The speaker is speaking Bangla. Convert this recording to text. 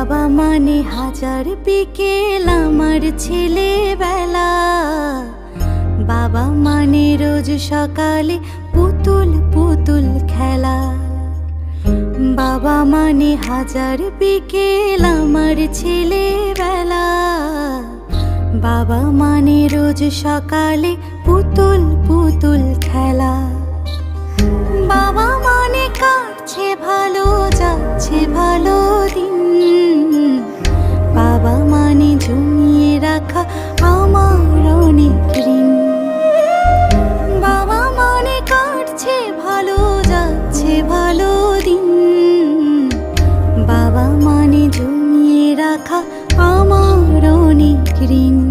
বাবা মানে হাজার বিকেল আমার ছেলেবেলা। বাবা মানে রোজ সকালে পুতুল পুতুল খেলা। বাবা মানে হাজার বিকেল আমার ছেলেবেলা। বাবা মানে রোজ সকালে পুতুল পুতুল খেলা। বাবা মানে কাটছে ভালো, যাচ্ছে ভালো দিন। বাবা মানে জমিয়ে রাখা আমার অনেক ঋণ। বাবা মানে কাটছে ভালো, যাচ্ছে ভালো দিন। বাবা মানে জমিয়ে রাখা আমার অনেক ঋণ।